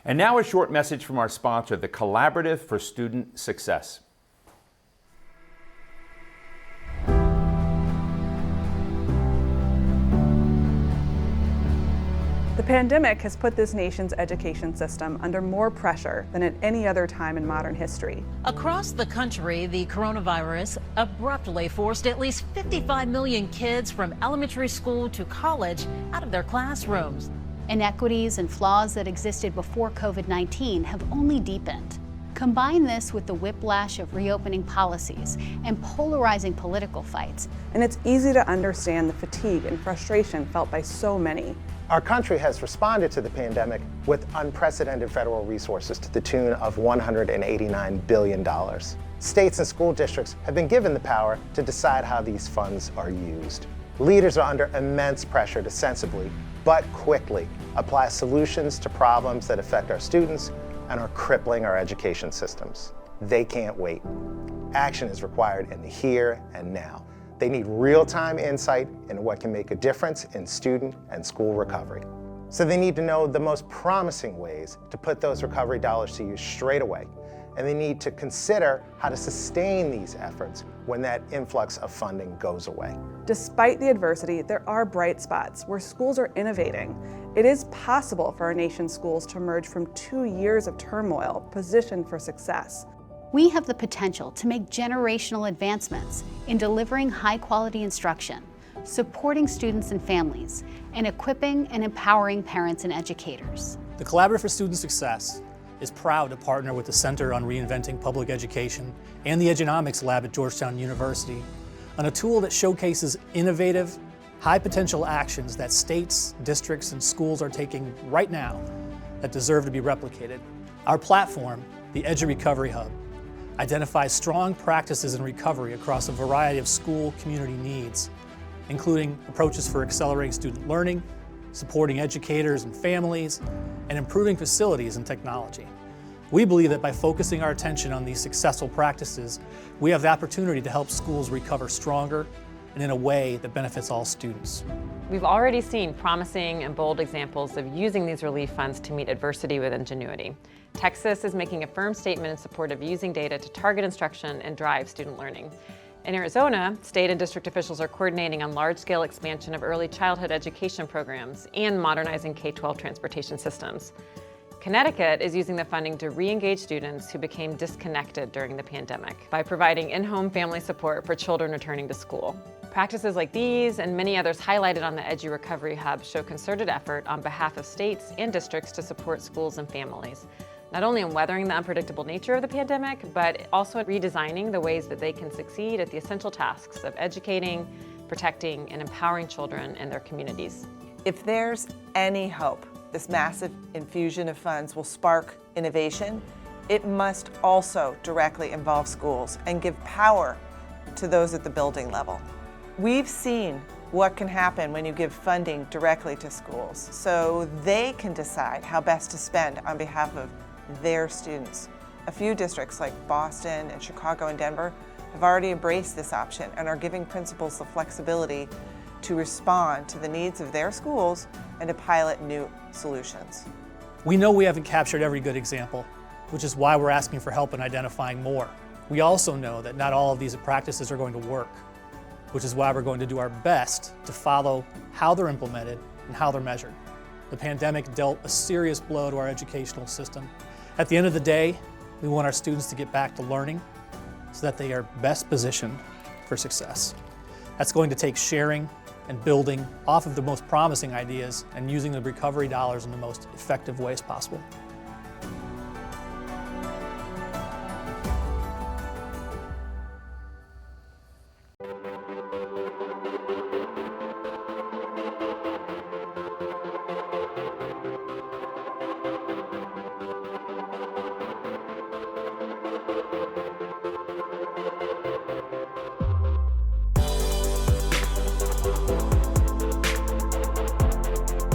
And now a short message from our sponsor, the Collaborative for Student Success. The pandemic has put this nation's education system under more pressure than at any other time in modern history. Across the country, the coronavirus abruptly forced at least 55 million kids from elementary school to college out of their classrooms. Inequities and flaws that existed before COVID-19 have only deepened. Combine this with the whiplash of reopening policies and polarizing political fights, and it's easy to understand the fatigue and frustration felt by so many. Our country has responded to the pandemic with unprecedented federal resources to the tune of $189 billion. States and school districts have been given the power to decide how these funds are used. Leaders are under immense pressure to sensibly, but quickly, apply solutions to problems that affect our students and are crippling our education systems. They can't wait. Action is required in the here and now. They need real-time insight into what can make a difference in student and school recovery. So they need to know the most promising ways to put those recovery dollars to use straight away. And they need to consider how to sustain these efforts when that influx of funding goes away. Despite the adversity, there are bright spots where schools are innovating. It is possible for our nation's schools to emerge from 2 years of turmoil positioned for success. We have the potential to make generational advancements in delivering high-quality instruction, supporting students and families, and equipping and empowering parents and educators. The Collaborative for Student Success is proud to partner with the Center on Reinventing Public Education and the Edgenomics Lab at Georgetown University on a tool that showcases innovative, high-potential actions that states, districts, and schools are taking right now that deserve to be replicated. Our platform, the EduRecovery Hub, identifies strong practices in recovery across a variety of school community needs, including approaches for accelerating student learning, supporting educators and families, and improving facilities and technology. We believe that by focusing our attention on these successful practices, we have the opportunity to help schools recover stronger and in a way that benefits all students. We've already seen promising and bold examples of using these relief funds to meet adversity with ingenuity. Texas is making a firm statement in support of using data to target instruction and drive student learning. In Arizona, state and district officials are coordinating on large-scale expansion of early childhood education programs and modernizing K-12 transportation systems. Connecticut is using the funding to re-engage students who became disconnected during the pandemic by providing in-home family support for children returning to school. Practices like these and many others highlighted on the EduRecovery Hub show concerted effort on behalf of states and districts to support schools and families, not only in weathering the unpredictable nature of the pandemic, but also in redesigning the ways that they can succeed at the essential tasks of educating, protecting, and empowering children and their communities. If there's any hope this massive infusion of funds will spark innovation, it must also directly involve schools and give power to those at the building level. We've seen what can happen when you give funding directly to schools, so they can decide how best to spend on behalf of their students. A few districts like Boston and Chicago and Denver have already embraced this option and are giving principals the flexibility to respond to the needs of their schools and to pilot new solutions. We know we haven't captured every good example, which is why we're asking for help in identifying more. We also know that not all of these practices are going to work, which is why we're going to do our best to follow how they're implemented and how they're measured. The pandemic dealt a serious blow to our educational system. At the end of the day, we want our students to get back to learning so that they are best positioned for success. That's going to take sharing and building off of the most promising ideas and using the recovery dollars in the most effective ways possible.